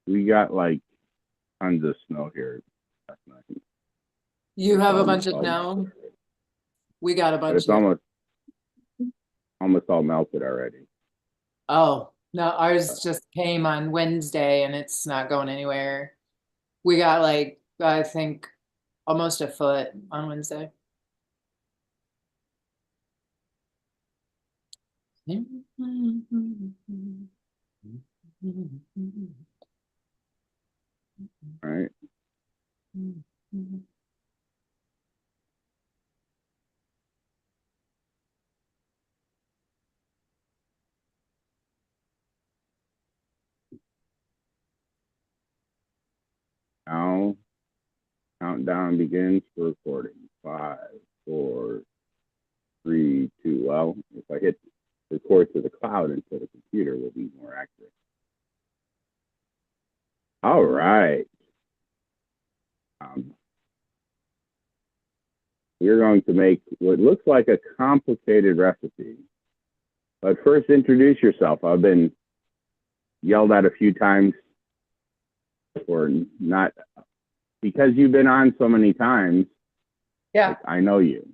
We got like tons of snow here. That's nice. You It's have a bunch almost of all melted snow. already. We got a But bunch it's here. almost all melted already. Oh, no, Uh, ours just came on Wednesday and it's not going anywhere. We got like, I think almost a foot on Wednesday. all right. Now countdown begins for recording. Five, four, three, two. Well, if I hit record to the cloud instead of computer, will be more accurate. All right. Um, we're going to make what looks like a complicated recipe. But first, introduce yourself. I've been yelled at a few times for not, because you've been on so many times, Yeah. like I know you.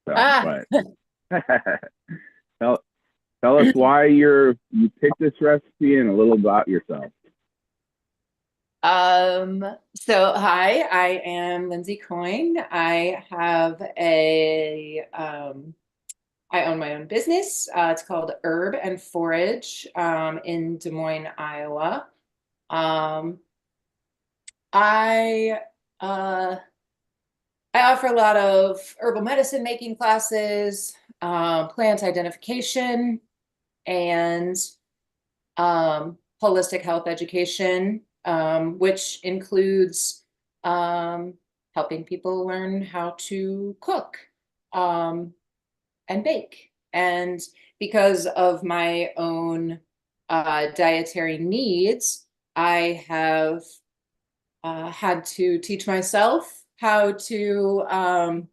So, Ah. but tell, tell us why you picked this recipe and a little about yourself. So hi, I am Lindsey Coyne. I own my own business. It's called Herb and Forage, in Des Moines, Iowa. Um, I, uh, I offer a lot of herbal medicine making classes, plant identification, and holistic health education, which includes helping people learn how to cook um, and bake. And because of my own dietary needs, I have had to teach myself how to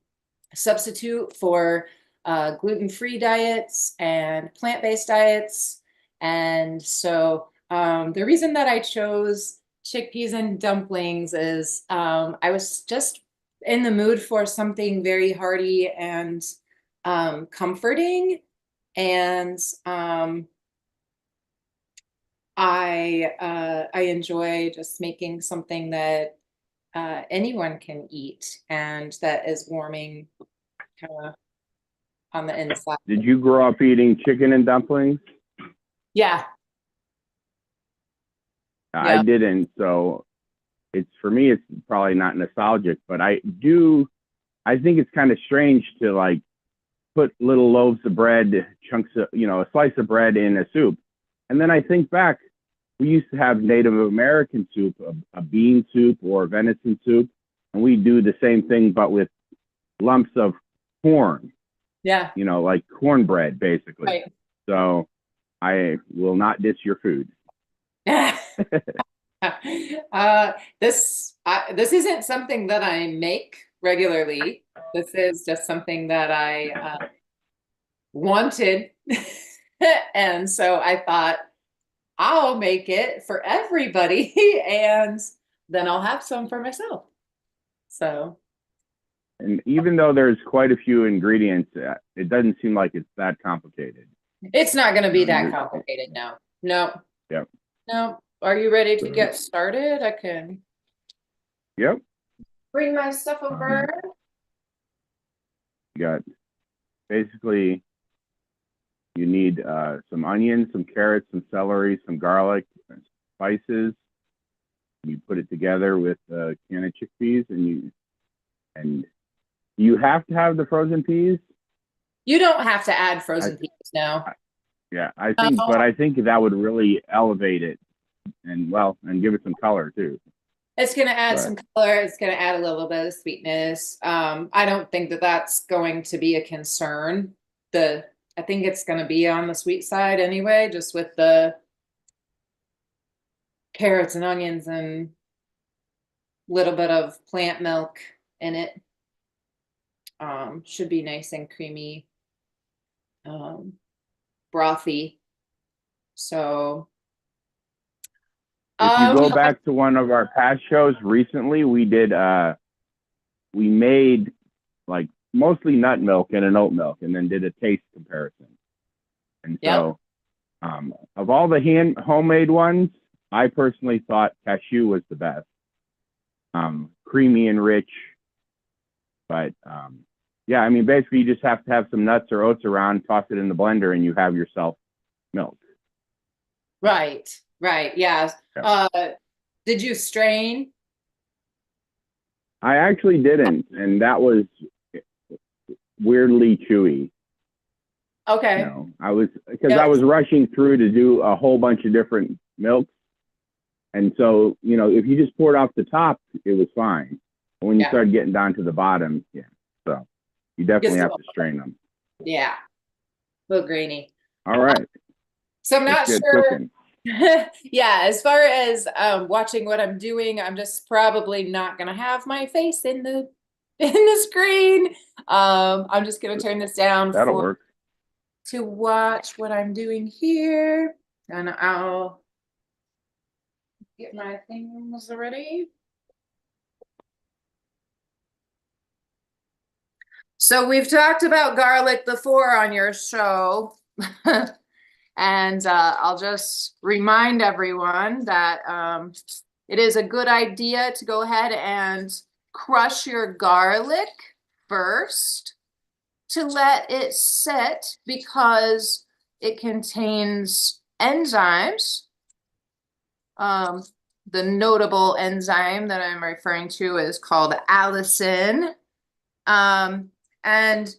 substitute for gluten-free diets and plant-based diets. And so the reason that I chose chickpeas and dumplings is I was just in the mood for something very hearty and comforting. And I enjoy just making something that anyone can eat and that is warming kind of on the inside. Did you grow up eating chicken and dumplings? Yeah, I yeah. didn't, so it's for me. It's probably not nostalgic, but I do. I think it's kind of strange to like put little loaves of bread, chunks of, a slice of bread in a soup. And then I think back, we used to have Native American soup, a bean soup or venison soup, and we do the same thing, but with lumps of corn, Yeah. like cornbread, basically. Right. So I will not diss your food. Uh, this isn't something that I make regularly. This is just something that I wanted. And so I thought I'll make it for everybody and then I'll have some for myself. So And even though there's quite a few ingredients, it doesn't seem like it's that complicated. it's not going to You be know, that you're, complicated. No, no, yep, no. Are you ready to get started? I can yep. bring my stuff over. You got basically you need some onions, some carrots, some celery, some garlic, spices. You put it together with a can of chickpeas, and you have to have the frozen peas. You don't have to add I, frozen peas now. I yeah, I think, No, but I think that would really elevate it and give it some color too. it's going to add But some color. It's going to add a little bit of sweetness. I don't think that that's going to be a concern. I think it's going to be on the sweet side anyway, just with the carrots and onions and little bit of plant milk in it. Should be nice and creamy, um, brothy. So If you go Um, back to one of our past shows recently, we made like mostly nut milk and an oat milk, and then did a taste comparison. And yep. so, of all the homemade ones, I personally thought cashew was the best. Creamy and rich, but yeah, I mean, basically, you just have to have some nuts or oats around, toss it in the blender, and you have yourself milk. Right. Right. Yeah. Yeah. Did you strain? I actually didn't, and that was weirdly chewy. Okay. I was because I Yep. was rushing through to do a whole bunch of different milks, and so if you just poured off the top, it was fine. But when you Yeah. started getting down to the bottom, yeah, so you definitely have to strain them. Yeah. A little grainy. All right, So I'm not let's get sure. cooking. Yeah, as far as watching what I'm doing, I'm just probably not gonna have my face in the in the screen. I'm just gonna turn this down That'll work. to watch what I'm doing here, and I'll get my things ready. So we've talked about garlic before on your show. And I'll just remind everyone that it is a good idea to go ahead and crush your garlic first to let it sit because it contains enzymes. The notable enzyme that I'm referring to is called allicin. And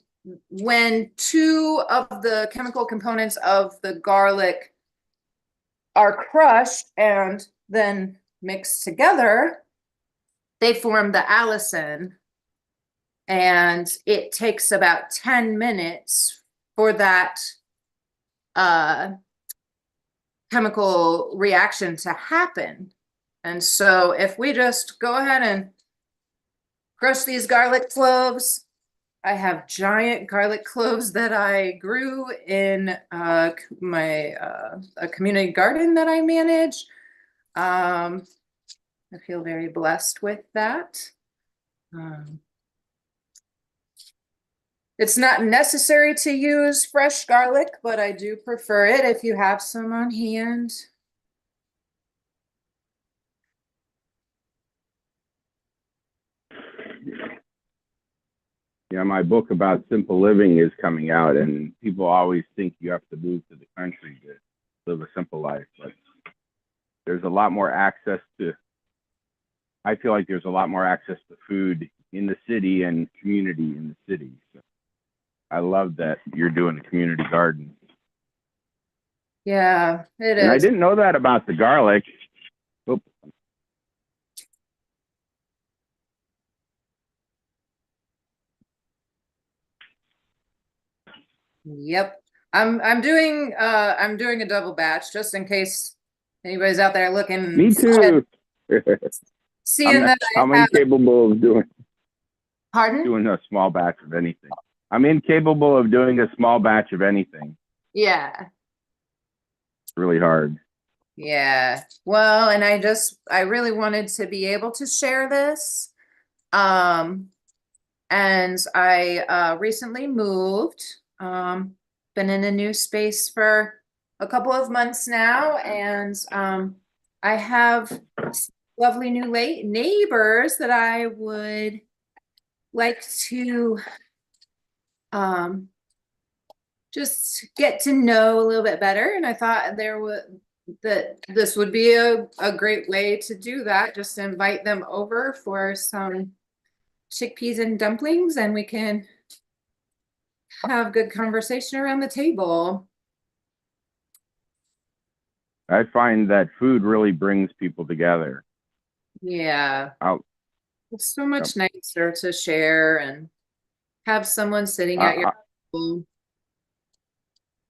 when two of the chemical components of the garlic are crushed and then mixed together, they form the allicin. And it takes about 10 minutes for that chemical reaction to happen. And so if we just go ahead and crush these garlic cloves, I have giant garlic cloves that I grew in my a community garden that I manage. I feel very blessed with that. It's not necessary to use fresh garlic, but I do prefer it if you have some on hand. Yeah, my book about simple living is coming out, and people always think you have to move to the country to live a simple life, but there's a lot more access to. I feel like there's a lot more access to food in the city and community in the city. So I love that you're doing a community garden. Yeah, it And I is. didn't know that about the garlic. Oops. Yep. I'm doing a double batch just in case anybody's out there looking, Me too. seeing that I'm I have. incapable of Pardon? doing a small batch of anything. I'm incapable of doing a small batch of anything. Yeah. It's really hard. Yeah. Well, and I really wanted to be able to share this. And I recently moved. Been in a new space for a couple of months now, and I have lovely new neighbors that I would like to just get to know a little bit better. And I thought that this would be a great way to do that. Just invite them over for some chickpeas and dumplings, and we can have good conversation around the table. I find that food really brings people together. Yeah. I'll, It's so much nicer to share and have someone sitting at your table.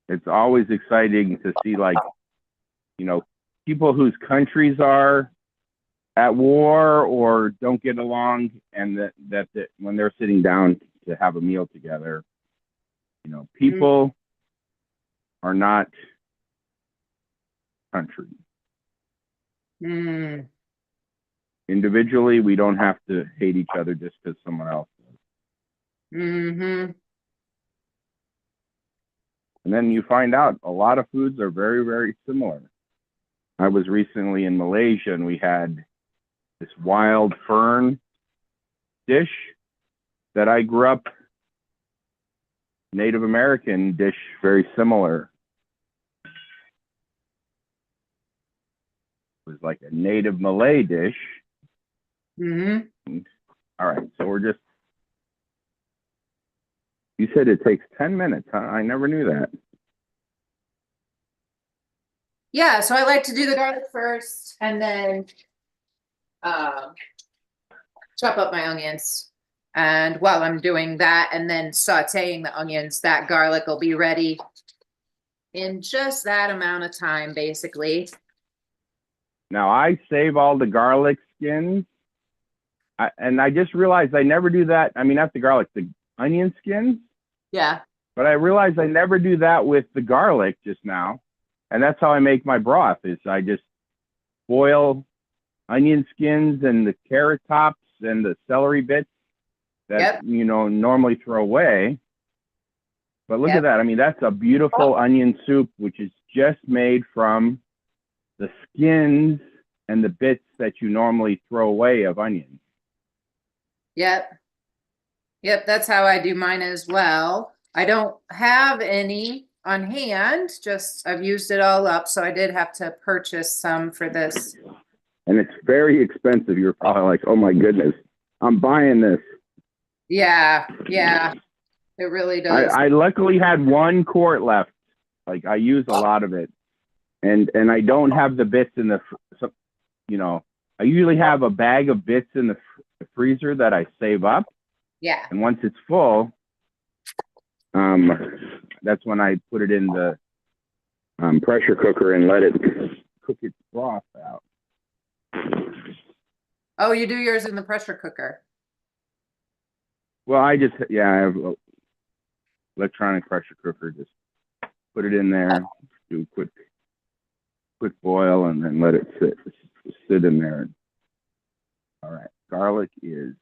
It's always exciting to see, like, people whose countries are at war or don't get along, and that when they're sitting down to have a meal together, people are not country. Mm. Individually, we don't have to hate each other just because someone else does. Mm-hmm. And then you find out a lot of foods are very, very similar. I was recently in Malaysia and we had this wild fern dish that I grew up Native American dish, very similar. It was like a native Malay dish. Mm-hmm. All right, so we're just, you said it takes 10 minutes, huh? I never knew that. Yeah, so I like to do the garlic first and then chop up my onions. And while I'm doing that and then sauteing the onions, that garlic will be ready in just that amount of time, basically. Now I save all the garlic skins. And I just realized I never do that. I mean, not the garlic, the onion skins. Yeah. But I realized I never do that with the garlic just now. And that's how I make my broth is I just boil onion skins and the carrot tops and the celery bits that, Yep. you know, normally throw away. But look Yep. at that. I mean, that's a beautiful onion soup, which is just made from the skins and the bits that you normally throw away of onions. Yep. Yep, that's how I do mine as well. I don't have any on hand, just I've used it all up, so I did have to purchase some for this. And it's very expensive. You're probably like, oh my goodness, I'm buying this. Yeah, yeah, it really does. I luckily had 1 quart left. Like I use a lot of it, and I don't have the bits in the, you know, I usually have a bag of bits in the freezer that I save up. Yeah. And once it's full, that's when I put it in the pressure cooker and let it cook its broth out. Oh, you do yours in the pressure cooker. Well, I have a electronic pressure cooker. Just put it in there, do a quick boil, and then let it sit in there. All right, garlic is.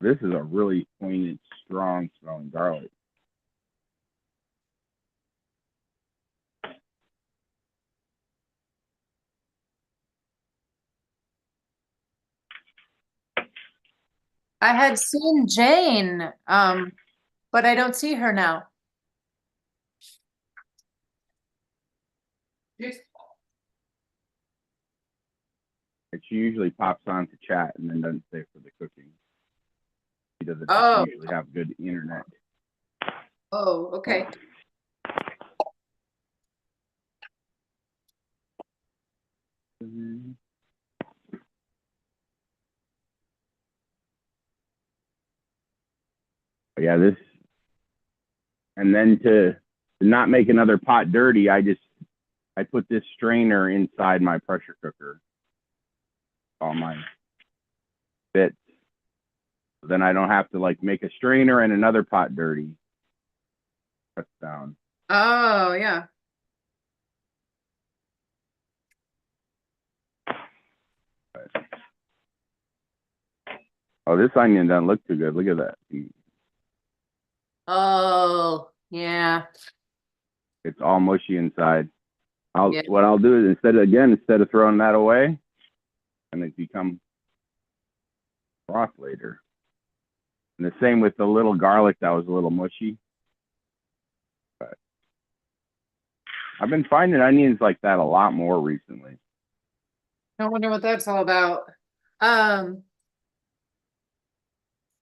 This is a really poignant, strong smelling garlic. I had seen Jane, but I don't see her now. She usually pops on to chat and then doesn't stay for the cooking. She doesn't usually have good internet. Oh, okay. But yeah, this, and then to not make another pot dirty, I put this strainer inside my pressure cooker. All my bits. So then I don't have to like make a strainer and another pot dirty. Cuts down. Oh, yeah. Oh, this onion doesn't look too good. Look at that. Oh, yeah. It's all mushy inside. Yeah. What I'll do is instead of throwing that away, and it become broth later. And the same with the little garlic that was a little mushy. But I've been finding onions like that a lot more recently. I wonder what that's all about.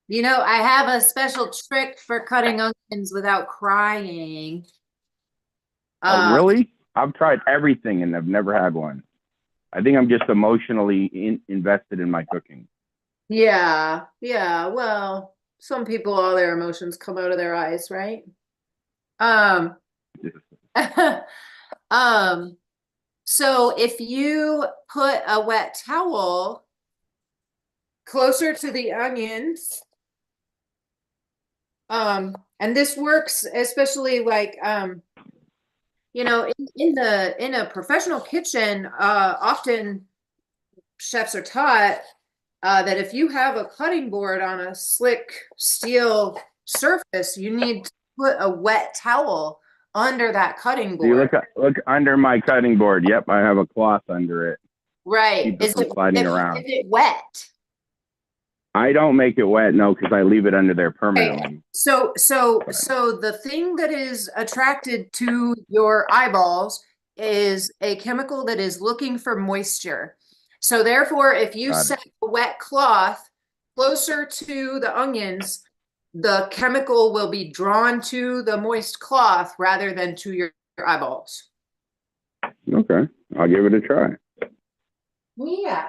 You know, I have a special trick for cutting onions without crying. Oh, really? I've tried everything and I've never had one. I think I'm just emotionally invested in my cooking. Yeah, yeah. Well, some people, all their emotions come out of their eyes, right? Um, so if you put a wet towel closer to the onions, and this works especially like, you know, in a professional kitchen, often chefs are taught that if you have a cutting board on a slick steel surface, you need to put a wet towel under that cutting So you board. look under my cutting board. Yep, I have a cloth under it. Right. Keep it from sliding around. Is it wet? I don't make it wet, no, because I leave it under there Okay. permanently. So the thing that is attracted to your eyeballs is a chemical that is looking for moisture. So therefore, if you set a wet cloth closer to the onions, the chemical will be drawn to the moist cloth rather than to your eyeballs. Okay, I'll give it a try. Yeah.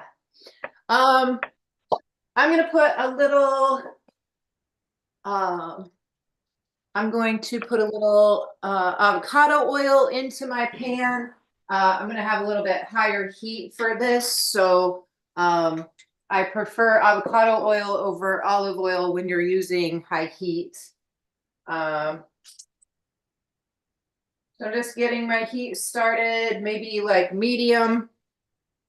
I'm gonna put a little I'm going to put a little avocado oil into my pan. I'm going to have a little bit higher heat for this. So I prefer avocado oil over olive oil when you're using high heat. So just getting my heat started, maybe like medium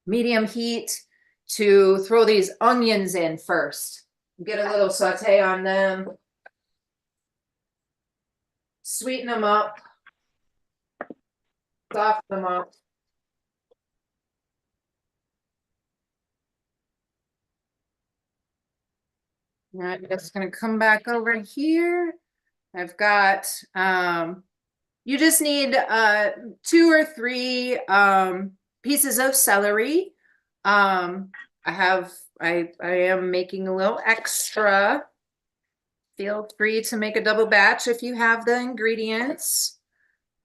heat to throw these onions in first. Get a little saute on them. Sweeten them up, soften them up. All right, I'm just gonna come back over here. I've got, you just need 2 or 3 pieces of celery. I am making a little extra. Feel free to make a double batch if you have the ingredients.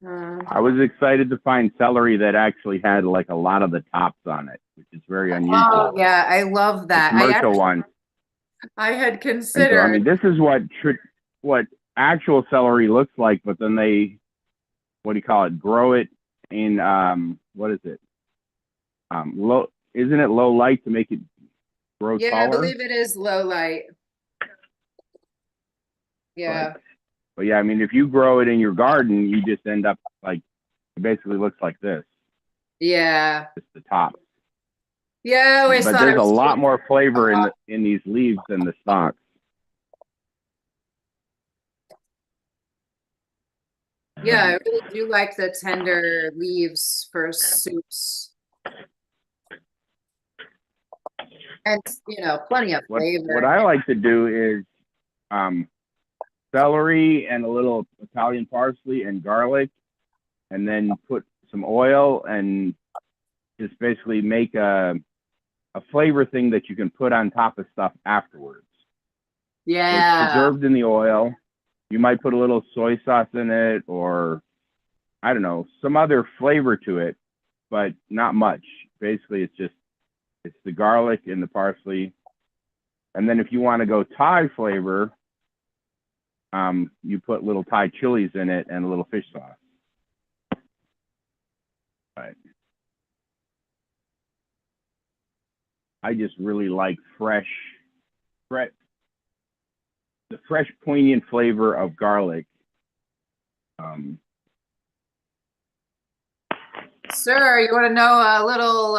I was excited to find celery that actually had like a lot of the tops on it, which is very unusual. Oh yeah, I love that. The commercial one. I had considered. So, I mean, this is what actual celery looks like, but then they, what do you call it? Grow it in what is it? Low, isn't it low light to make it grow taller? Yeah, I believe it is low light. Yeah. But yeah, I mean, if you grow it in your garden, you just end up like, it basically looks like this. Yeah. Just the top. Yeah, I always but thought there's it was a lot more flavor in these leaves than the stalks. Yeah, I really do like the tender leaves for soups. And, you know, plenty of flavor. What I like to do is celery and a little Italian parsley and garlic, and then put some oil and just basically make a flavor thing that you can put on top of stuff afterwards. Yeah. So it's preserved in the oil. You might put a little soy sauce in it, or I don't know, some other flavor to it, but not much. Basically, it's the garlic and the parsley. And then if you want to go Thai flavor, you put little Thai chilies in it and a little fish sauce. Right. I just really like the fresh, poignant flavor of garlic. Sir, you want to know a little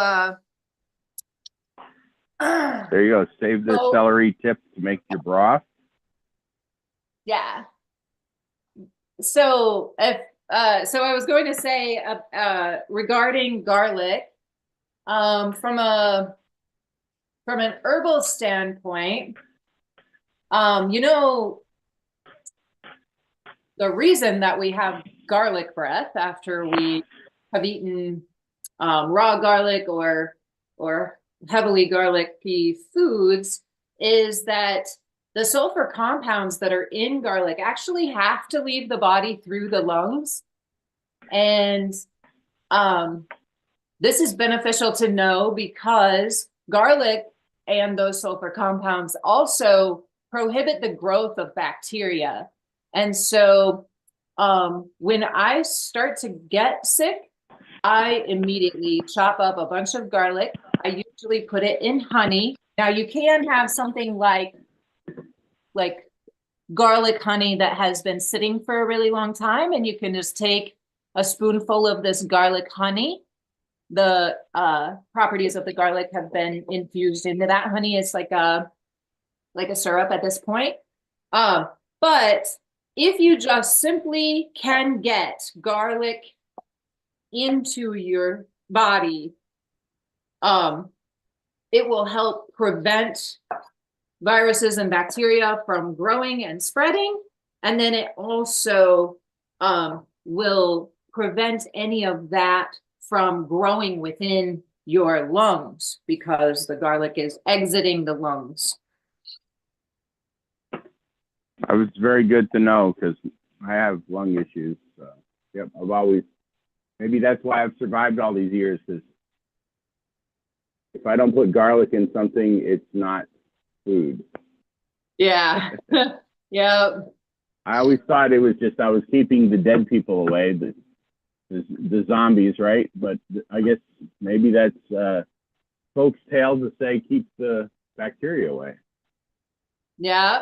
there you go. Save the celery tip to make your broth. Yeah. So if so I was going to say regarding garlic, from an herbal standpoint, you know, the reason that we have garlic breath after we have eaten raw garlic or heavily garlicky foods is that the sulfur compounds that are in garlic actually have to leave the body through the lungs. And this is beneficial to know because garlic and those sulfur compounds also prohibit the growth of bacteria. And so when I start to get sick, I immediately chop up a bunch of garlic. I usually put it in honey. Now you can have something like garlic honey that has been sitting for a really long time, and you can just take a spoonful of this garlic honey. The properties of the garlic have been infused into that honey. It's like a syrup at this point. But if you just simply can get garlic into your body, it will help prevent viruses and bacteria from growing and spreading. And then it also will prevent any of that from growing within your lungs because the garlic is exiting the lungs. It was very good to know because I have lung issues. Yep, I've always, maybe that's why I've survived all these years, because if I don't put garlic in something, it's not food. Yeah. Yeah. I always thought it was just I was keeping the dead people away, the zombies, right? But I guess maybe that's folks' tale to say keep the bacteria away. Yeah.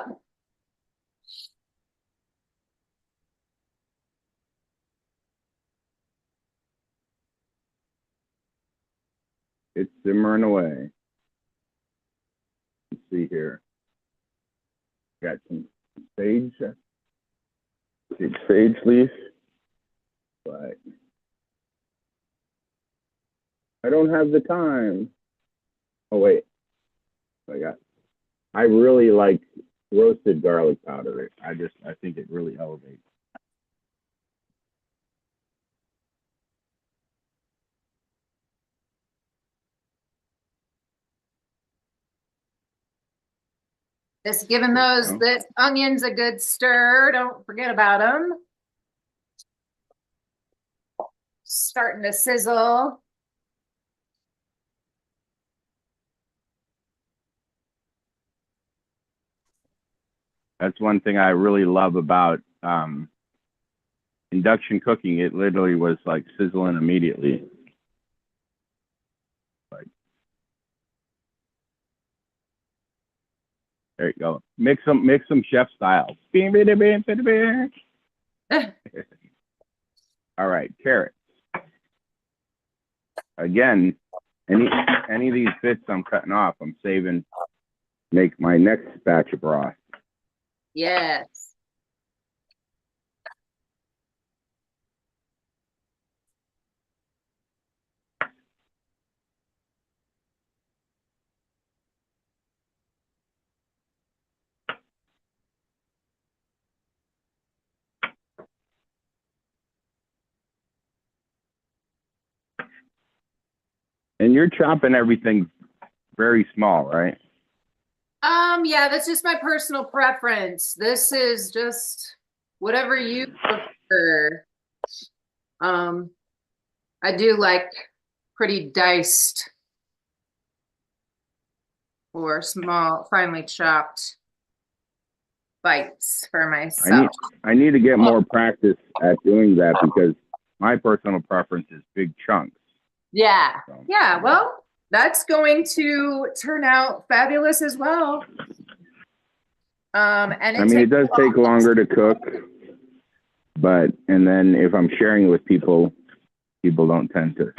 It's simmering away. Let's see here. Got some sage leaf, but I don't have the time. Oh wait, I really like roasted garlic powder. I think it really elevates. Just giving the onions a good stir. Don't forget about them. Starting to sizzle. That's one thing I really love about induction cooking. It literally was like sizzling immediately. Like, there you go. Mix them chef style. All right, carrots. Again, any of these bits I'm cutting off, I'm saving. Make my next batch of broth. Yes. And you're chopping everything very small, right? Yeah, that's just my personal preference. This is just whatever you prefer. I do like pretty diced or small, finely chopped bites for myself. I need to get more practice at doing that because my personal preference is big chunks. Yeah. So, yeah. Well, that's going to turn out fabulous as well. And I mean, it does take longer to cook, and then if I'm sharing it with people, people don't tend to.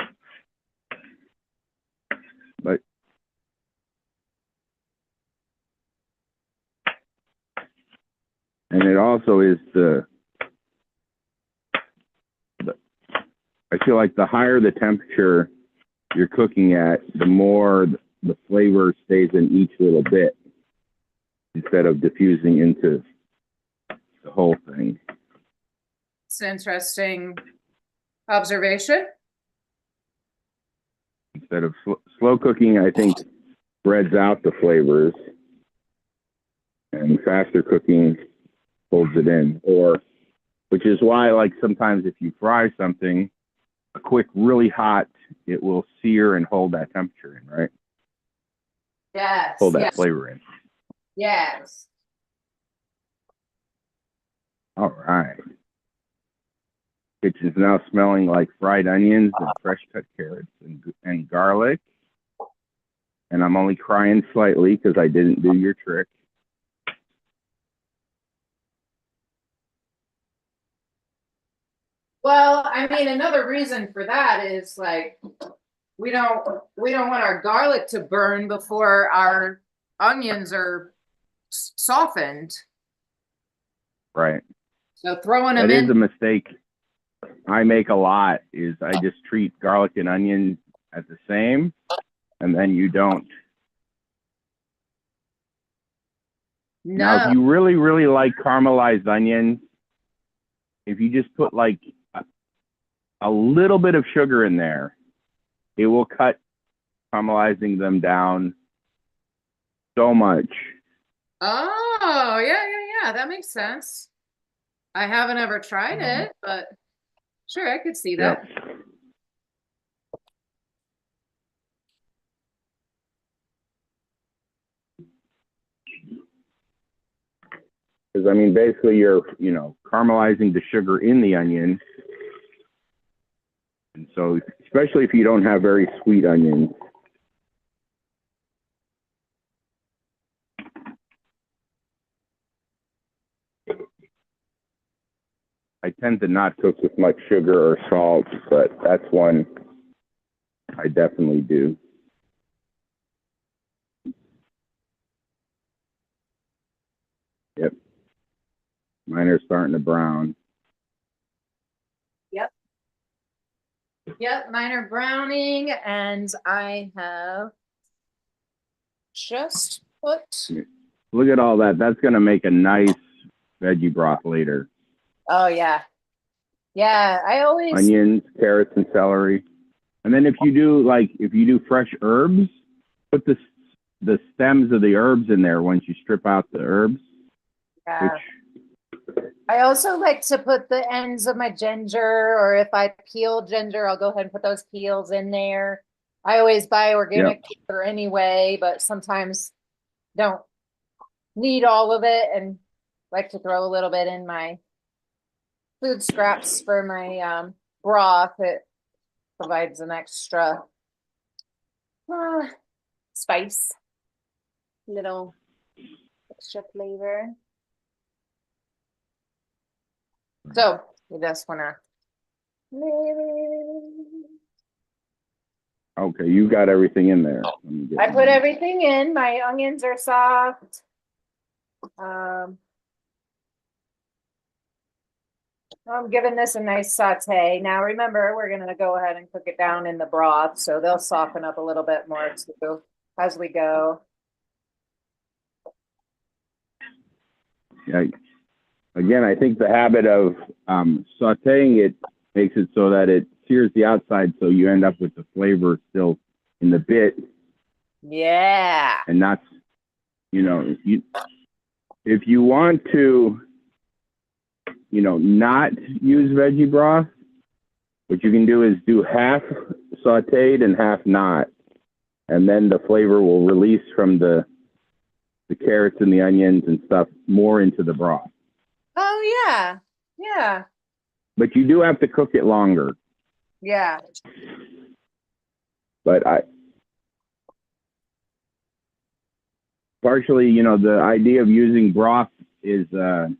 But and it also is I feel like the higher the temperature you're cooking at, the more the flavor stays in each little bit instead of diffusing into the whole thing. It's an interesting observation. Instead of slow cooking, I think spreads out the flavors, and faster cooking holds it in. Which is why, like, sometimes if you fry something, a quick, really hot, it will sear and hold that temperature in, right? Yes. Hold that flavor in. Yes. All right. Kitchen's now smelling like fried onions and fresh cut carrots and garlic. And I'm only crying slightly because I didn't do your trick. Well, I mean, another reason for that is like we don't want our garlic to burn before our onions are softened. Right. So throwing them That is in. a mistake I make a lot is I just treat garlic and onion as the same, and then you don't. Now, if No. you really, really like caramelized onions, if you just put like a little bit of sugar in there, it will cut caramelizing them down so much. Oh, yeah. That makes sense. I haven't ever tried it, but sure, I could see Yep. that. Because I mean, basically, you're caramelizing the sugar in the onion, and so especially if you don't have very sweet onions. I tend to not cook with much sugar or salt, but that's one I definitely do. Yep. Mine are starting to brown. Yep. Yep, mine are browning, and I have just put. Look at all that. That's going to make a nice veggie broth later. Oh yeah, yeah. I always. Onions, carrots, and celery. And then if you do fresh herbs, put the stems of the herbs in there once you strip out the herbs. Yeah. Which, I also like to put the ends of my ginger, or if I peel ginger, I'll go ahead and put those peels in there. I always buy organic ginger anyway, but sometimes don't need all of it and like to throw a little bit in my food scraps for my broth. It provides an extra uh, spice, little extra flavor. So we just want to. Okay, you got everything in there. I put everything in. My onions are soft. I'm giving this a nice saute. Now remember, we're going to go ahead and cook it down in the broth, so they'll soften up a little bit more too as we go. Yeah. Again, I think the habit of sauteing it makes it so that it sears the outside, so you end up with the flavor still in the bit. Yeah. And not, if you want to, not use veggie broth, what you can do is do half sauteed and half not. And then the flavor will release from the carrots and the onions and stuff more into the broth. Oh, yeah. Yeah. But you do have to cook it longer. Yeah. But partially, the idea of using broth is a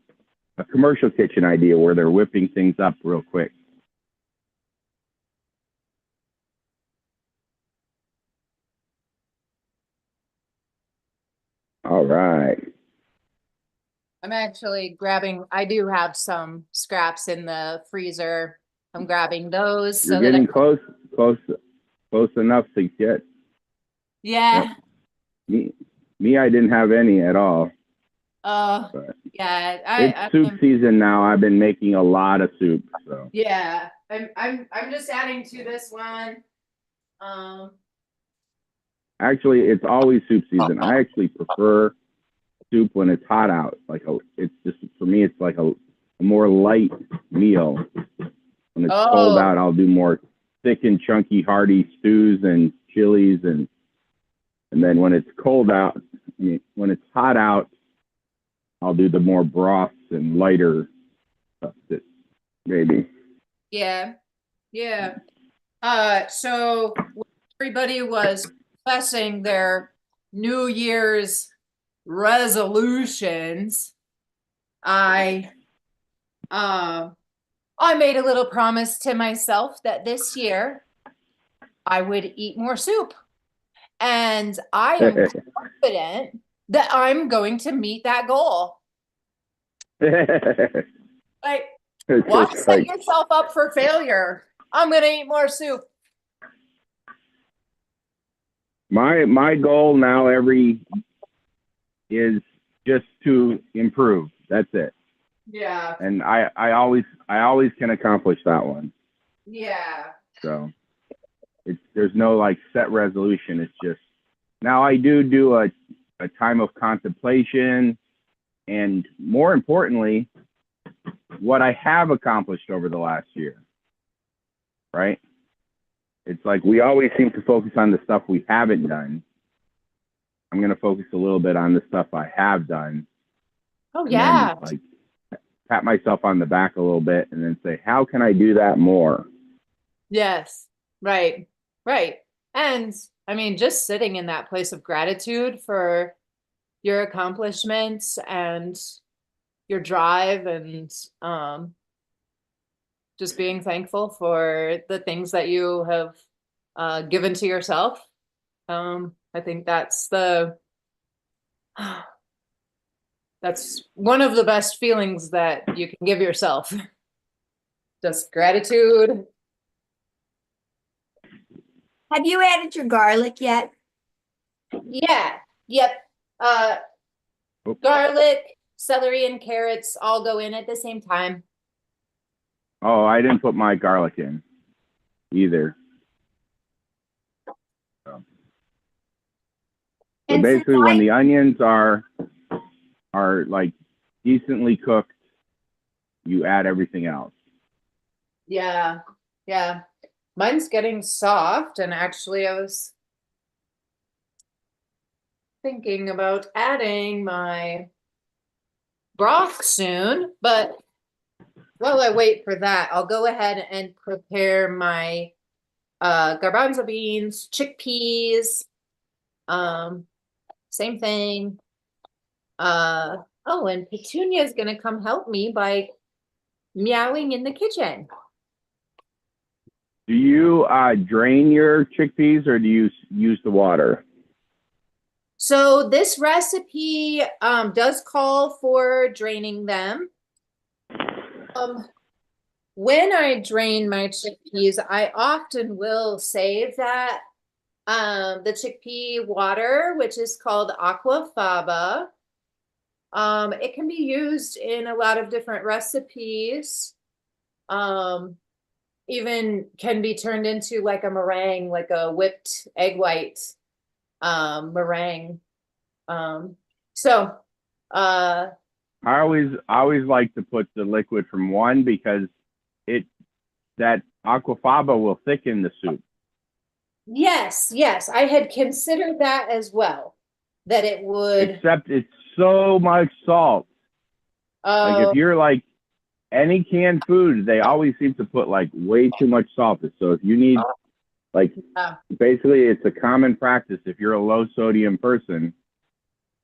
commercial kitchen idea where they're whipping things up real quick. All right. I'm actually grabbing, I do have some scraps in the freezer. I'm grabbing those. You're getting close enough to get. Yeah. Yep. Me, I didn't have any at all. Oh, yeah. It's soup season now. I've been making a lot of soup. So yeah, I'm just adding to this one. Actually, it's always soup season. I actually prefer soup when it's hot out. It's just for me, it's like a more light meal. When it's cold out, I'll do more thick and chunky, hearty stews and chilies, and then when it's cold out, when it's hot out, I'll do the more broths and lighter stuff. Maybe. Yeah, yeah. So everybody was professing their New Year's resolutions. I I made a little promise to myself that this year I would eat more soup. And I am confident that I'm going to meet that goal. Like, It's why just set like yourself up for failure? I'm going to eat more soup. my goal now every is just to improve. That's it. Yeah. And I always can accomplish that one. Yeah. So there's no like set resolution. It's just now I do a time of contemplation, and more importantly, what I have accomplished over the last year. Right? It's like we always seem to focus on the stuff we haven't done. I'm going to focus a little bit on the stuff I have done, Oh, and then yeah. like pat myself on the back a little bit and then say, how can I do that more? Yes. Right. Right. And I mean, just sitting in that place of gratitude for your accomplishments and your drive and just being thankful for the things that you have given to yourself. I think that's one of the best feelings that you can give yourself. Just gratitude. Have you added your garlic yet? Yeah. Yep. Uh, Oop. Garlic, celery, and carrots all go in at the same time. Oh, I didn't put my garlic in either. So And basically, when the onions are like decently cooked, you add everything else. Yeah. Yeah. Mine's getting soft, and actually, I was thinking about adding my broth soon, but while I wait for that, I'll go ahead and prepare my garbanzo beans, chickpeas, um, same thing. Oh, and Petunia is gonna come help me by meowing in the kitchen. Do you drain your chickpeas or do you use the water? So this recipe does call for draining them. When I drain my chickpeas, I often will save that the chickpea water, which is called aquafaba. It can be used in a lot of different recipes. Even can be turned into like a meringue, like a whipped egg white meringue. So I always like to put the liquid from one because that aquafaba will thicken the soup. yes, I had considered that as well, that it would. Except it's so much salt. Like if you're like any canned food, they always seem to put like way too much salt. So if you need like basically it's a common practice if you're a low sodium person.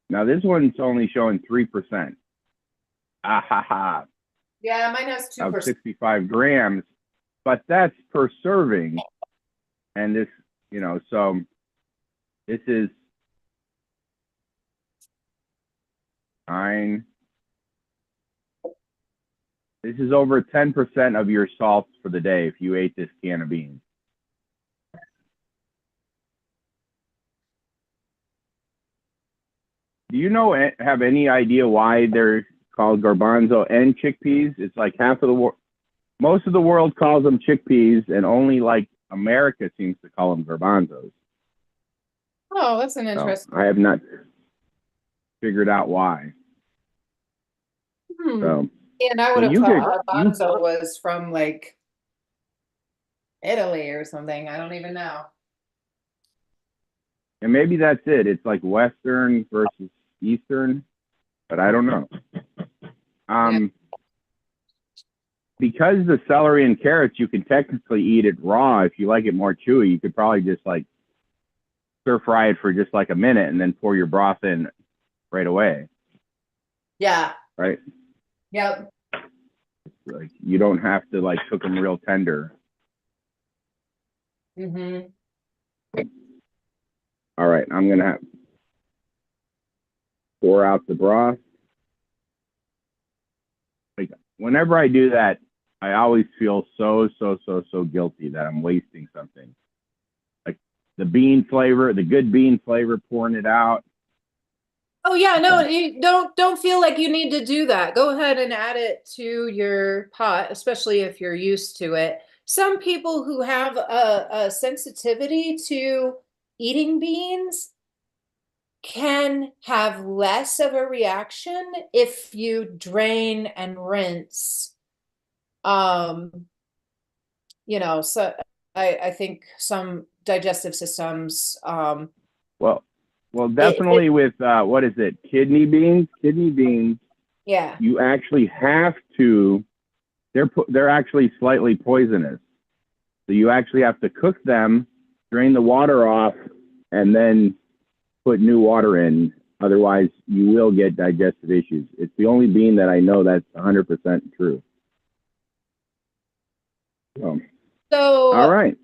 Now this one's only showing 3%. Yeah, mine has 2%. Of 65 grams, but that's per serving. And this, so this is 9. This is over 10% of your salt for the day if you ate this can of beans. Do you have any idea why they're called garbanzo and chickpeas? It's like most of the world calls them chickpeas, and only like America seems to call them garbanzos. Oh, that's an interesting. So I have not figured out why. So, and I would have thought garbanzo was from like Italy or something. I don't even know. And maybe that's it. It's like Western versus Eastern, but I don't know. Because the celery and carrots, you can technically eat it raw. If you like it more chewy, you could probably just like stir fry it for just like a minute and then pour your broth in right away. Yeah. Right? Yep. Like you don't have to like cook them real tender. Mm-hmm. All right, I'm gonna pour out the broth. Like whenever I do that, I always feel so guilty that I'm wasting something. Like the bean flavor, the good bean flavor, pouring it out. Oh yeah, no, you don't feel like you need to do that. Go ahead and add it to your pot, especially if you're used to it. Some people who have a sensitivity to eating beans can have less of a reaction if you drain and rinse. You know, so I think some digestive systems Well, definitely with what is it? Kidney beans. Kidney beans. yeah. You actually have to. They're actually slightly poisonous. So you actually have to cook them, drain the water off, and then put new water in. Otherwise, you will get digestive issues. It's the only bean that I know that's 100% true. So all right.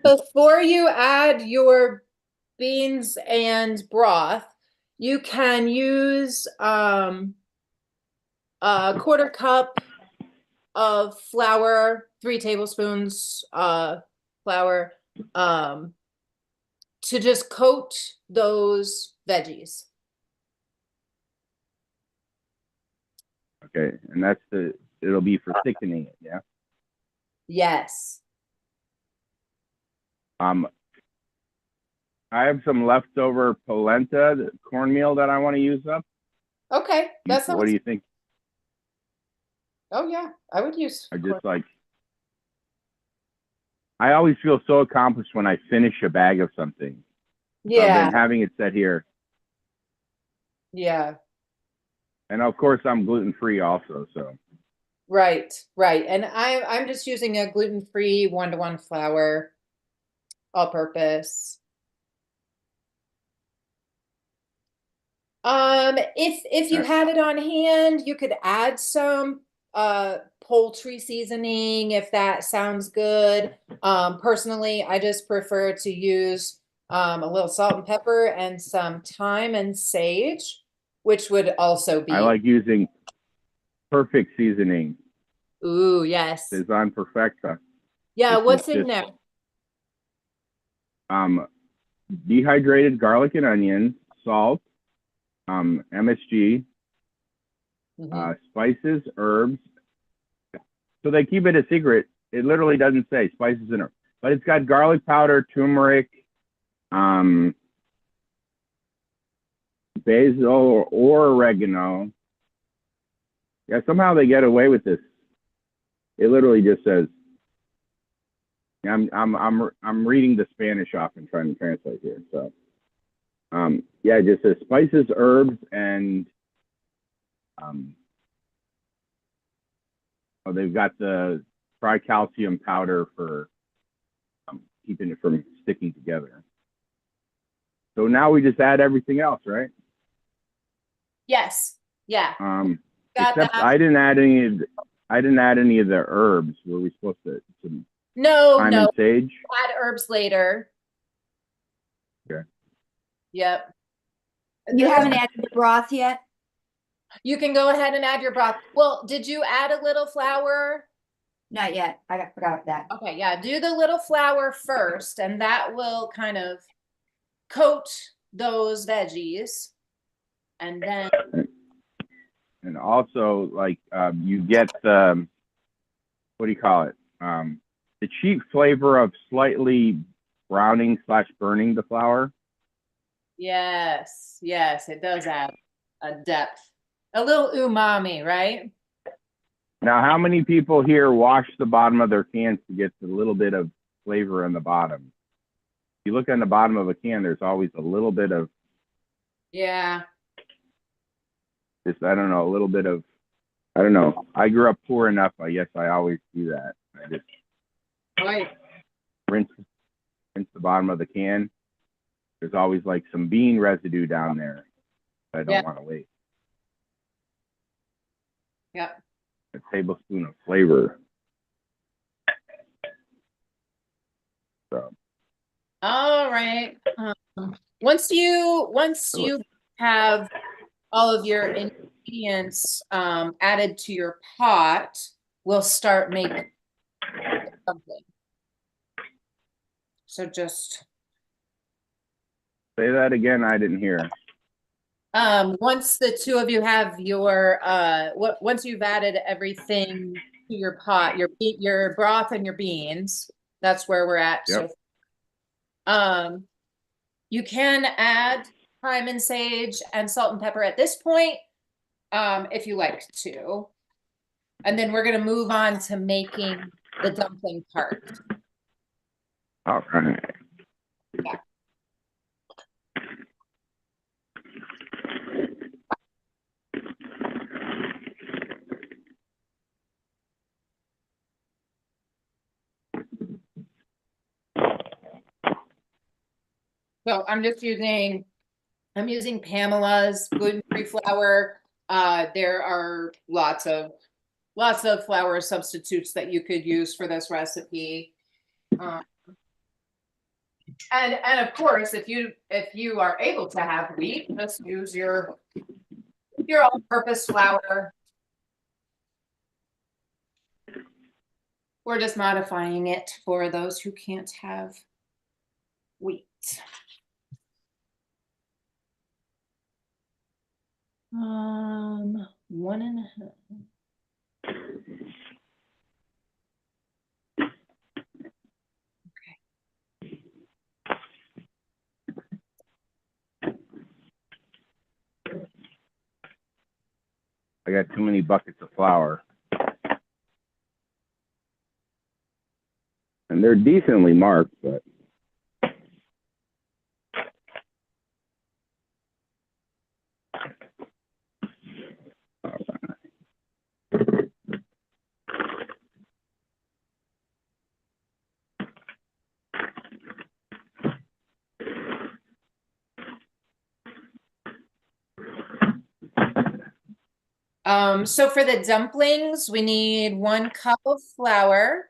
before you add your beans and broth, you can use a quarter cup of flour, 3 tablespoons flour, to just coat those veggies. Okay, and it'll be for thickening it, yeah. Yes. I have some leftover polenta, the cornmeal that I want to use up. Okay, that sounds. What do you think? Oh yeah, I would use. I always feel so accomplished when I finish a bag of something. Yeah. So I've been having it set here. Yeah. And of course I'm gluten-free also, so. Right. And I'm just using a gluten-free 1-to-1 flour, all purpose. If you had it on hand, you could add some poultry seasoning if that sounds good. Personally, I just prefer to use a little salt and pepper and some thyme and sage, which would also be. I like using perfect seasoning. Ooh, yes. Design perfecta. Yeah, what's in there? Dehydrated garlic and onions, salt, MSG, spices, herbs. So they keep it a secret. It literally doesn't say spices and herbs, but it's got garlic powder, turmeric, basil or oregano. Yeah, somehow they get away with this. It literally just says. I'm reading the Spanish off and trying to translate here. So, yeah, it just says spices, herbs, and they've got the tricalcium powder for keeping it from sticking together. So now we just add everything else, right? Yes. Yeah. Except I didn't add any of the herbs. Were we supposed to? No, thyme and sage? Add herbs later. Okay. Yep. You haven't added the broth yet? You can go ahead and add your broth. Well, did you add a little flour? Not yet. I forgot that. Okay, yeah, do the little flour first, and that will kind of coat those veggies. And then. And also, like, you get the, what do you call it? The cheap flavor of slightly browning / burning the flour. Yes, it does add a depth, a little umami, right? Now, how many people here wash the bottom of their cans to get the little bit of flavor in the bottom? If you look on the bottom of a can, there's always a little bit of. Yeah. Just, I don't know, a little bit of, I don't know. I grew up poor enough. I guess I always do that. I just rinse the bottom of the can. There's always like some bean residue down there. I don't want to waste. Yep. a tablespoon of flavor. So. All right. Once you have all of your ingredients added to your pot, we'll start making something. So just Say that again. I didn't hear. once the two of you have your once you've added everything to your pot, your broth and your beans, that's where we're at. Yep. So you can add thyme and sage and salt and pepper at this point, if you like to. And then we're gonna move on to making the dumpling part. All right. Yeah. So I'm using Pamela's gluten-free flour. There are lots of flour substitutes that you could use for this recipe. And of course, if you are able to have wheat, just use your all-purpose flour. We're just modifying it for those who can't have wheat. 1.5. I got too many buckets of flour. And they're decently marked, but. So for the dumplings, we need 1 cup of flour.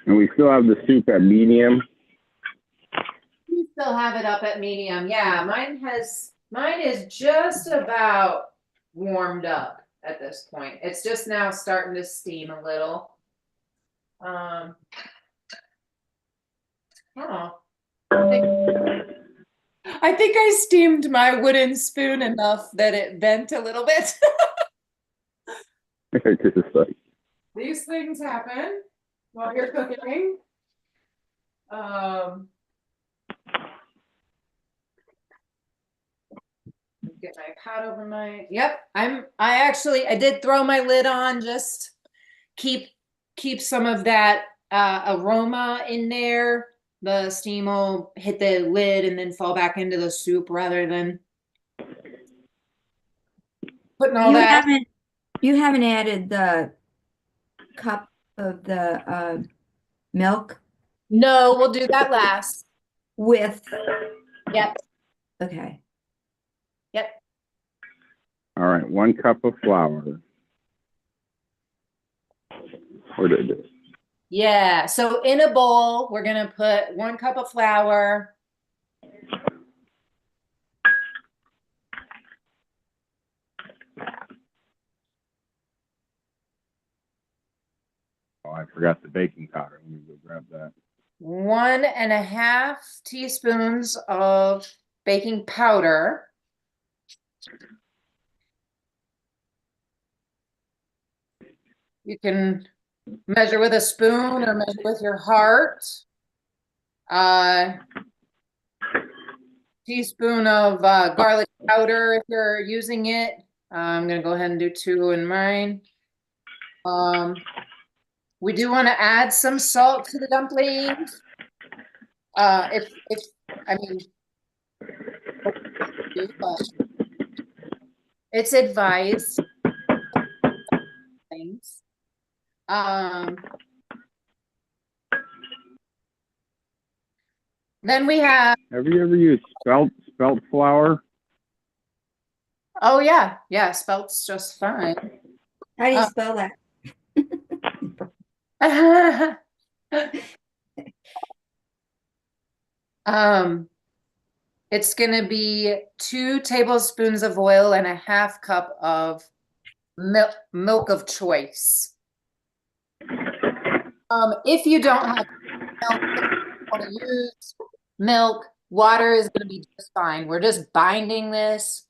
And we still have the soup at medium. You still have it up at medium. Yeah, mine is just about warmed up at this point. It's just now starting to steam a little. Oh, I think I steamed my wooden spoon enough that it bent a little bit. Just like, These things happen while you're cooking. Get my pot over my, yep, I did throw my lid on, just keep some of that aroma in there. The steam will hit the lid and then fall back into the soup rather than putting all that. You haven't added the cup of the milk No, we'll do that last. with, Yep, okay. yep. all right, 1 cup of flour. Where did it? Yeah, so in a bowl, we're gonna put 1 cup of flour. Oh, I forgot the baking powder. Let me go grab that. 1.5 teaspoons of baking powder. You can measure with a spoon or measure with your heart. Teaspoon of garlic powder if you're using it. I'm gonna go ahead and do 2 in mine. We do want to add some salt to the dumplings. I mean, do, but it's advised things. Then we have, Have you ever used spelt flour? oh yeah, spelt's just fine. How do you spell that? It's gonna be 2 tablespoons of oil and a half cup of milk of choice. If you don't have milk, if you want to use milk, water is gonna be just fine. We're just binding this.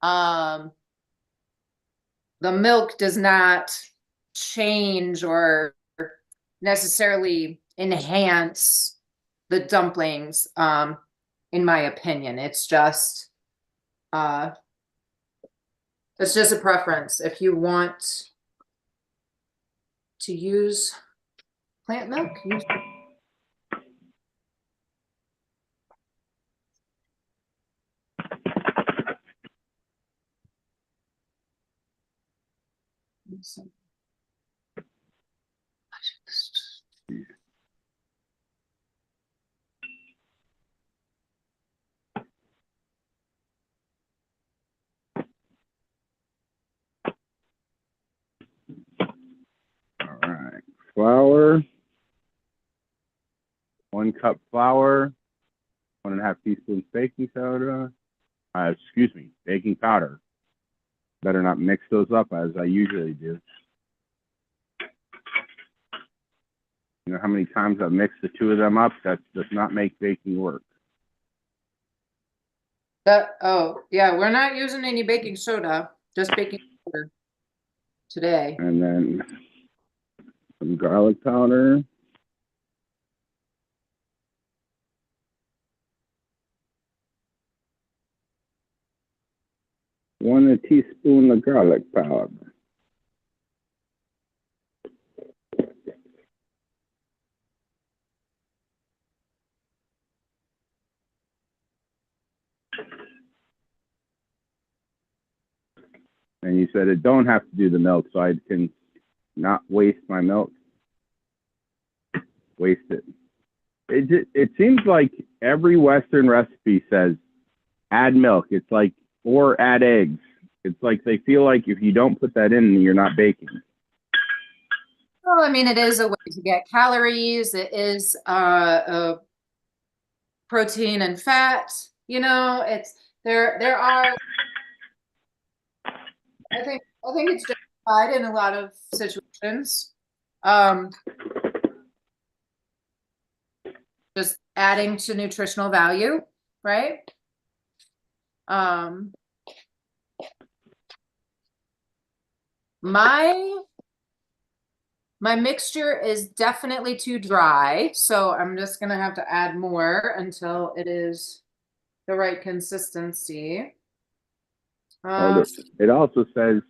The milk does not change or necessarily enhance the dumplings, in my opinion. It's just a preference. If you want to use plant milk, use All right. Flour. 1 cup flour. 1.5 teaspoons baking soda. Excuse me, baking powder. Better not mix those up as I usually do. You know how many times I've mixed the 2 of them up? That does not make baking work. oh yeah, we're not using any baking soda, just baking powder today. And then some garlic powder. One teaspoon of garlic powder. And you said it don't have to do the milk, so I can not waste my milk. Waste it. It seems like every Western recipe says add milk. It's like, or add eggs. It's like they feel like if you don't put that in, you're not baking. Well, I mean, it is a way to get calories. It is a protein and fat. You know, it's there are. I think it's justified in a lot of situations. Just adding to nutritional value, right? My mixture is definitely too dry, so I'm just gonna have to add more until it is the right consistency. It also says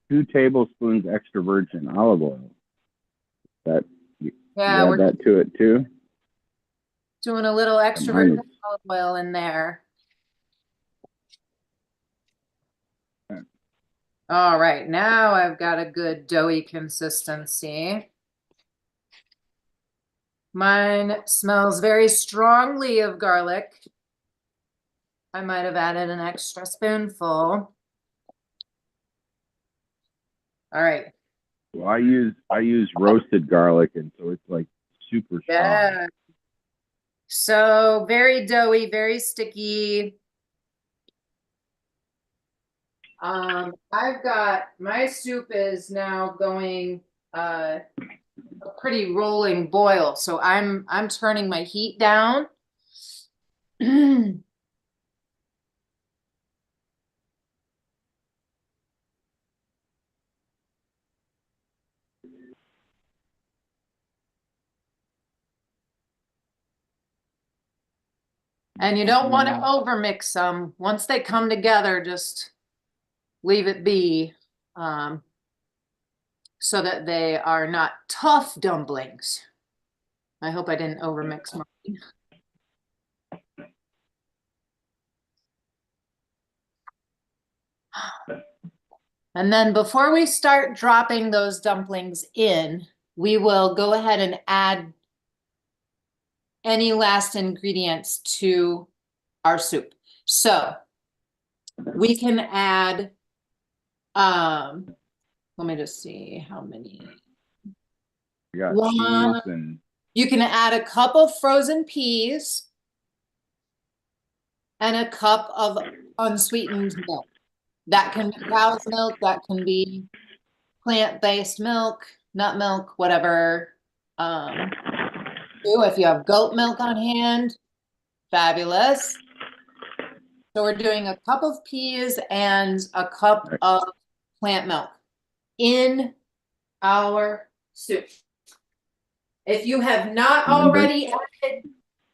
2 tablespoons extra virgin olive oil. That yeah, we're add that to it too. Doing a little extra virgin olive oil in there. All right, now I've got a good doughy consistency. Mine smells very strongly of garlic. I might have added an extra spoonful. All right. Well, I use roasted garlic, and so it's like super strong. Yeah. So very doughy, very sticky. I've got my soup is now going a pretty rolling boil, so I'm turning my heat down. And you don't want to overmix them. Once they come together, just leave it be, so that they are not tough dumplings. I hope I didn't overmix mine. And then before we start dropping those dumplings in, we will go ahead and add any last ingredients to our soup. So we can add, let me just see how many. You got One, cheese and you can add a cup of frozen peas and a cup of unsweetened milk. That can be cow's milk, that can be plant-based milk, nut milk, whatever. If you have goat milk on hand, fabulous. So we're doing a cup of peas and a cup of plant milk in our soup. If you have not already added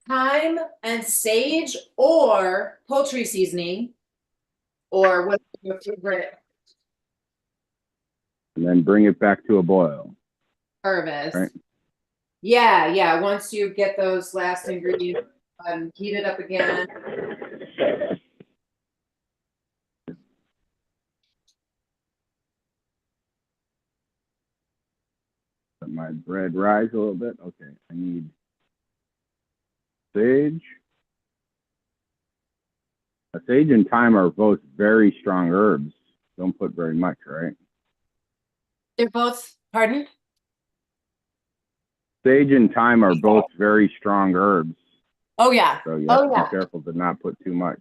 thyme and sage or poultry seasoning, or what's your favorite and then bring it back to a boil. service? Right. Yeah. Once you get those last ingredients, heat it up again. Let my bread rise a little bit. Okay, I need sage. Sage and thyme are both very strong herbs. Don't put very much, right? They're both, pardon? Sage and thyme are both very strong herbs. Oh yeah. So you have to be careful to not put too much.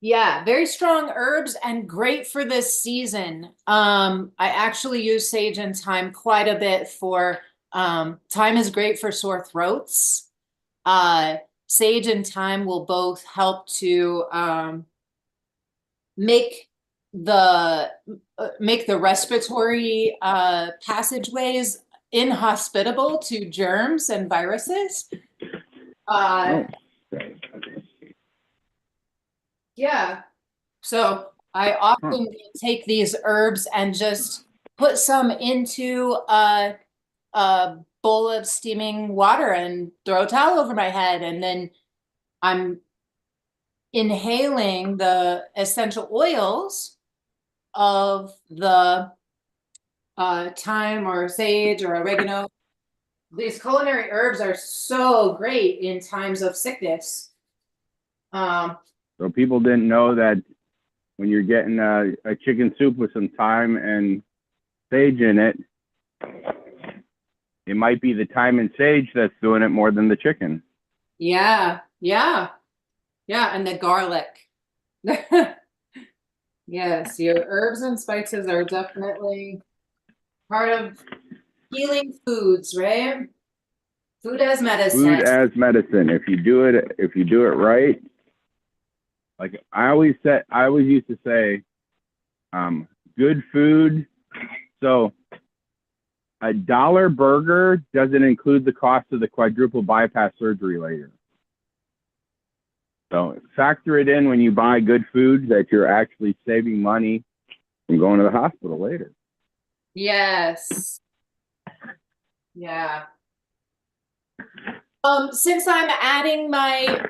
Yeah, very strong herbs and great for this season. I actually use sage and thyme quite a bit for, thyme is great for sore throats. Sage and thyme will both help to make the respiratory passageways inhospitable to germs and viruses. Yeah. So I often take these herbs and just put some into a bowl of steaming water and throw a towel over my head. And then I'm inhaling the essential oils of the thyme or sage or oregano. These culinary herbs are so great in times of sickness. So people didn't know that when you're getting a chicken soup with some thyme and sage in it, it might be the thyme and sage that's doing it more than the chicken. Yeah, and the garlic. Yes, your herbs and spices are definitely part of healing foods, right? Food as medicine. Food as medicine. If you do it right. Like I always used to say, good food. So $1 burger doesn't include the cost of the quadruple bypass surgery later. So factor it in when you buy good food that you're actually saving money from going to the hospital later. Yes. Yeah. Since I'm adding my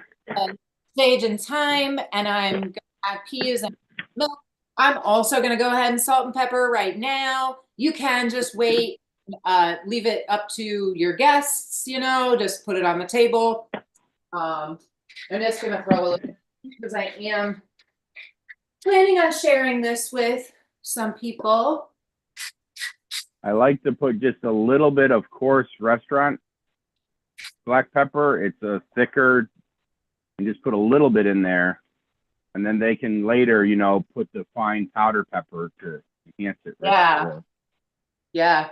sage and thyme and I'm going to add peas and milk, I'm also going to go ahead and salt and pepper right now. You can just wait, leave it up to your guests, just put it on the table. I'm just going to throw a little because I am planning on sharing this with some people. I like to put just a little bit of coarse restaurant black pepper. It's a thicker, and just put a little bit in there. And then they can later, put the fine powder pepper to enhance it. Yeah. Yeah.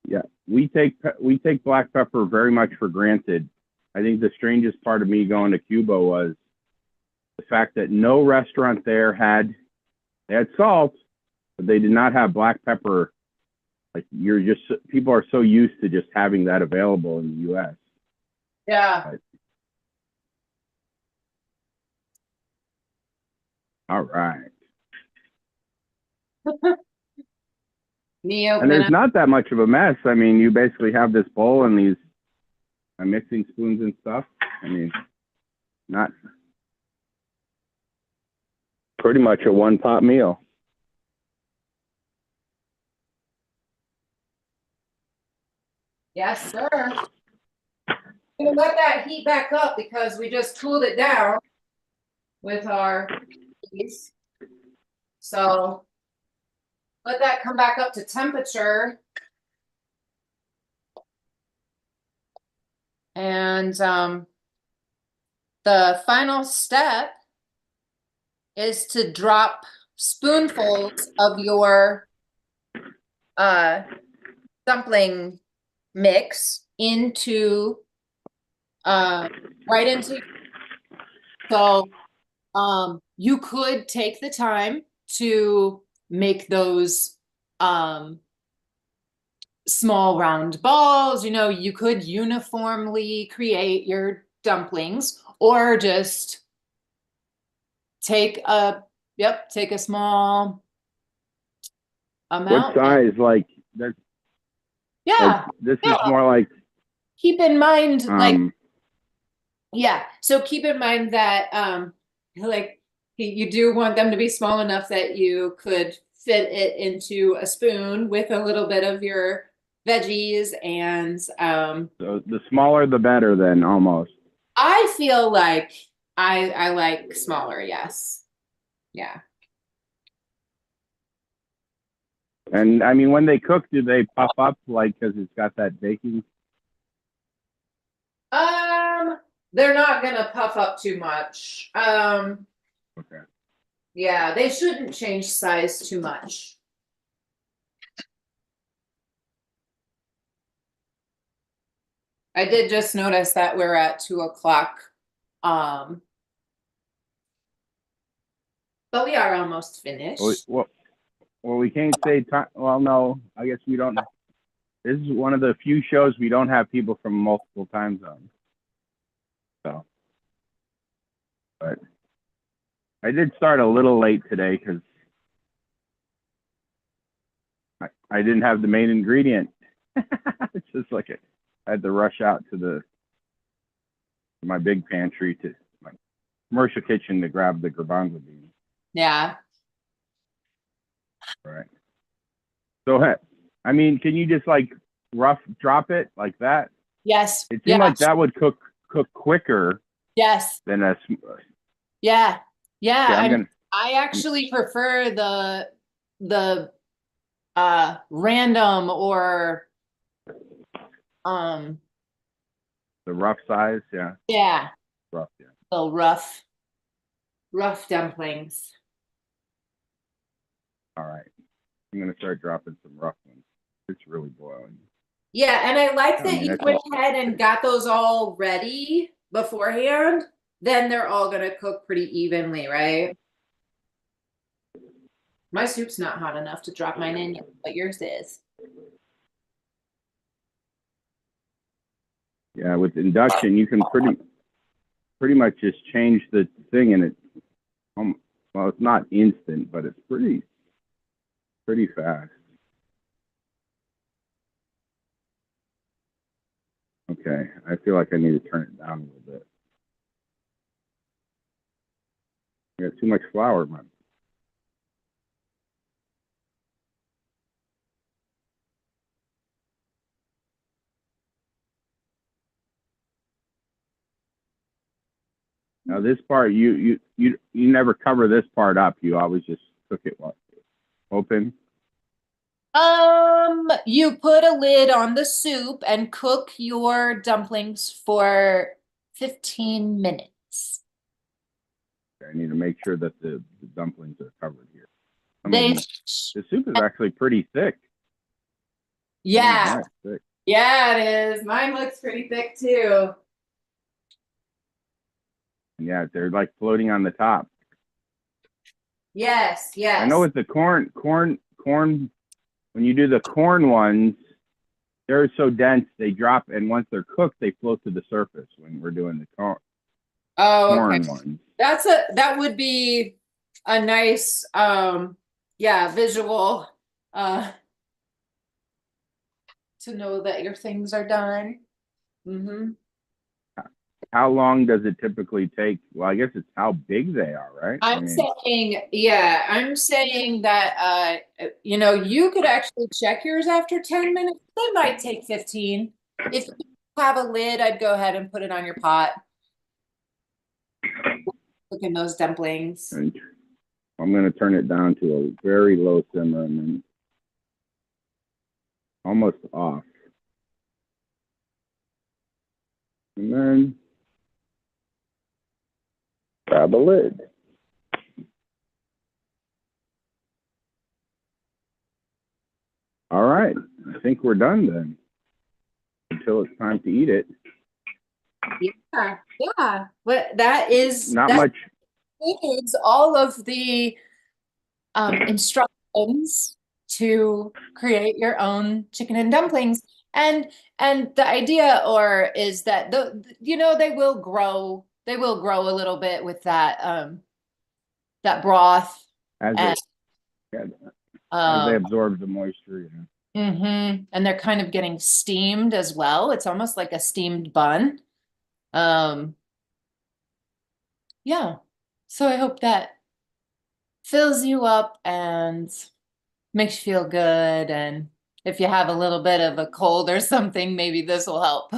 Yeah, we take black pepper very much for granted. I think the strangest part of me going to Cuba was the fact that no restaurant there had salt, but they did not have black pepper. Like people are so used to just having that available in the U.S. Yeah. All right. Me And open there's up. not that much of a mess. I mean, you basically have this bowl and these mixing spoons and stuff. I mean, not pretty much a one-pot meal. Yes, sir. I'm gonna let that heat back up because we just cooled it down with our cheese. So let that come back up to temperature. And the final step is to drop spoonfuls of your dumpling mix into right into. So you could take the time to make those small round balls. You know, you could uniformly create your dumplings, or just take a small amount. What size? Like, there's, Yeah. like, this Yeah. is more like, Keep in mind, like, um, yeah. So keep in mind that like you do want them to be small enough that you could fit it into a spoon with a little bit of your veggies. And so the smaller the better then, almost. I feel like I like smaller, yes. Yeah. And I mean, when they cook, do they puff up, like, because it's got that baking? They're not gonna puff up too much. Okay. Yeah, they shouldn't change size too much. I did just notice that we're at 2 o'clock. But we are almost finished. Well, we can't say time. Well, no, I guess we don't. This is one of the few shows we don't have people from multiple time zones. So, but I did start a little late today because I didn't have the main ingredient. It's just like I had to rush out to my big pantry, to my commercial kitchen, to grab the garbanzo beans. Yeah. Right. So, I mean, can you just like rough drop it like that? Yes. It seemed like that would cook quicker Yes. than a. Yeah. Yeah. Yeah, I actually prefer the random or the rough size. Yeah. yeah, Rough. Yeah. little rough dumplings. All right. I'm gonna start dropping some rough ones. It's really boiling. Yeah, and I like that you that's went ahead and got those all ready beforehand. Then they're all gonna cook pretty evenly, right? My soup's not hot enough to drop mine in yet, but yours is. Yeah, with induction, you can pretty much just change the thing, and it. Well, it's not instant, but it's pretty fast. Okay, I feel like I need to turn it down a little bit. I got too much flour, man. Now this part, you never cover this part up. You always just cook it open. You put a lid on the soup and cook your dumplings for 15 minutes. I need to make sure that the dumplings are covered here. The soup is actually pretty thick. Yeah. Thick. Yeah, it is. Mine looks pretty thick too. Yeah, they're like floating on the top. Yes, yes. I know with the corn, when you do the corn ones, they're so dense, they drop, and once they're cooked, they float to the surface when we're doing the corn ones. That would be a nice visual to know that your things are done. How long does it typically take? Well, I guess it's how big they are, right? I'm saying that you know, you could actually check yours after 10 minutes. They might take 15. If you have a lid, I'd go ahead and put it on your pot. Look in those dumplings. And I'm going to turn it down to a very low simmer and then almost off. And then grab a lid. All right, I think we're done then. Until it's time to eat it. Yeah. But that is Not much. Includes all of the instructions to create your own chicken and dumplings. And the idea is that you know, they will grow a little bit with that that broth As they absorb the moisture. Yeah. And they're kind of getting steamed as well. It's almost like a steamed bun. Yeah. So I hope that fills you up and makes you feel good. And if you have a little bit of a cold or something, maybe this will help.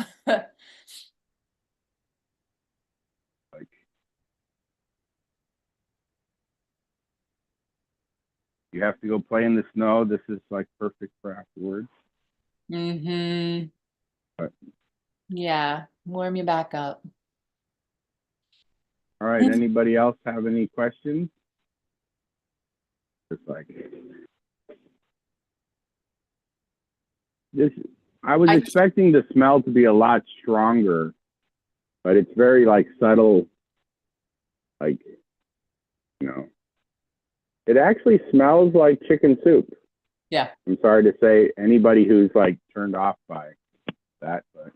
You have to go play in the snow. This is like perfect for afterwards. But, yeah, warm you back up. all right. Anybody else have any questions? Just like this, I was expecting the smell to be a lot stronger, but it's very like subtle. Like, you know, it actually smells like chicken soup. Yeah. I'm sorry to say anybody who's like turned off by that, but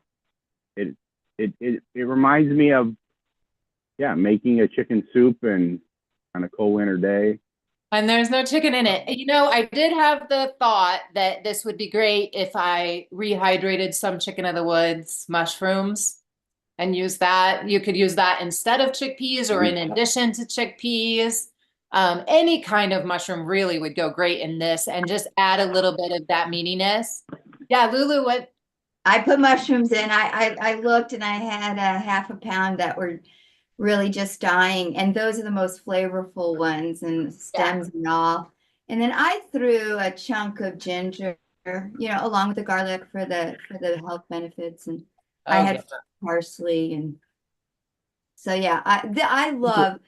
it reminds me of, yeah, making a chicken soup and on a cold winter day. And there's no chicken in it. You know, I did have the thought that this would be great if I rehydrated some chicken of the woods mushrooms and use that. You could use that instead of chickpeas or in addition to chickpeas. Any kind of mushroom really would go great in this and just add a little bit of that meatiness. Yeah, Lulu, what? I put mushrooms in. I looked and I had a half a pound that were really just dying, and those are the most flavorful ones, and stems and all. And then I threw a chunk of ginger, you know, along with the garlic for the health benefits, and I had parsley, and so yeah, I love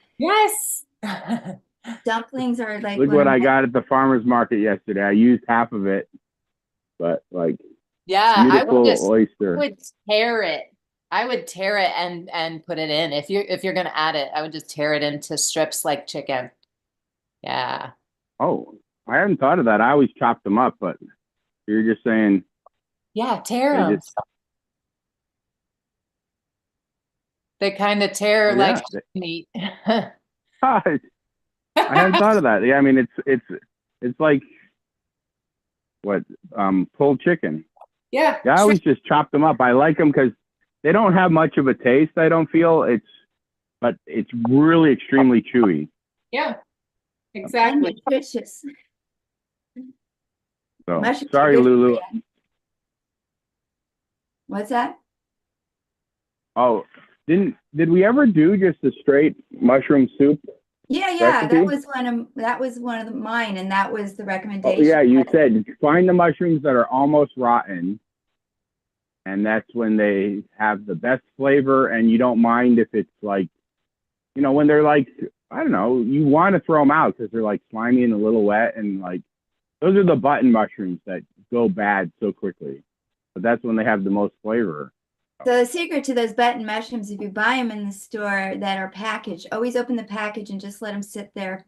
dumplings are like look what I got at the farmer's market yesterday. I used half of it, but like beautiful oyster. I would tear it. I would tear it and put it in. If you're gonna add it, I would just tear it into strips like chicken. Yeah. Oh, I hadn't thought of that. I always chop them up, but you're just saying. Yeah, tear them. They kind of tear like meat. I hadn't thought of that. Yeah, I mean it's like what pulled chicken. Yeah. I always just chop them up. I like them because they don't have much of a taste. I don't feel but it's really extremely chewy. Yeah, exactly. And nutritious. So sorry, Lulu. What's that? Oh, did we ever do just a straight mushroom soup? Yeah, recipe? that was one of mine, and that was the recommendation. Oh, yeah, you said find the mushrooms that are almost rotten, and that's when they have the best flavor, and you don't mind if it's like, you know, when they're like, I don't know, you want to throw them out because they're like slimy and a little wet, and like those are the button mushrooms that go bad so quickly, but that's when they have the most flavor. So the secret to those button mushrooms, if you buy them in the store that are packaged, always open the package and just let them sit there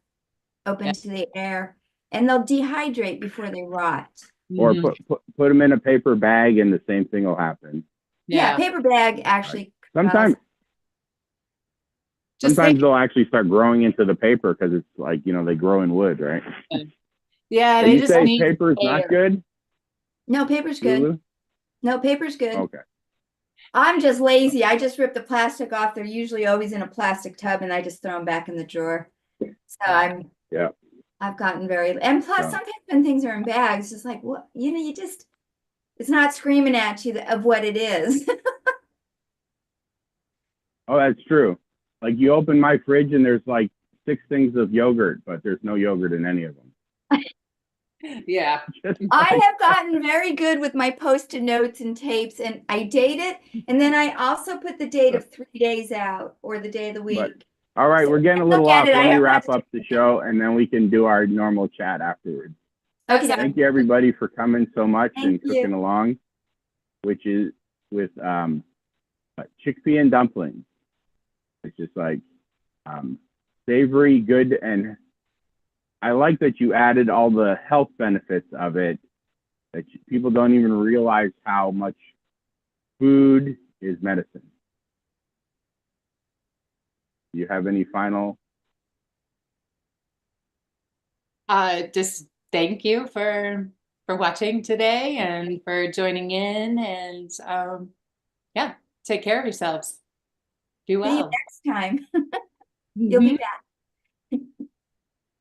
open to the air, and they'll dehydrate before they rot. Or put them in a paper bag and the same thing will happen. Yeah, paper bag actually. Sometimes they'll actually start growing into the paper because it's like, you know, they grow in wood, right? Yeah, they just say paper is not good? No, paper's good. Lulu? No, paper's good. Okay. I'm just lazy. I just rip the plastic off. They're usually always in a plastic tub and I just throw them back in the drawer. So Yeah. I've gotten and plus So, sometimes when things are in bags, it's like, what, you just, it's not screaming at you of what it is. oh, that's true. Like you open my fridge and there's like 6 things of yogurt, but there's no yogurt in any of them. Yeah. Just I like, have gotten very good with my post-it notes and tapes, and I date it, and then I also put the date of 3 days out or the day of the but week. all right, So we're getting a when I little look at off. it, I Let me have wrap much up the show and then we can do our normal chat afterwards. Okay. Thank you everybody for coming so much and Thank you. cooking along, which is with chickpea and dumplings. It's just like savory, good, and I like that you added all the health benefits of it. That people don't even realize how much food is medicine. Do you have any final? Just thank you for watching today and for joining in, and yeah, take care of yourselves. Do See you well. next time. You'll be Mhm. back.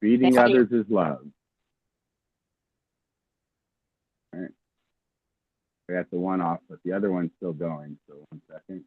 Feeding Thank you. others is love. All right. I got the one off, but the other one's still going. So 1 second.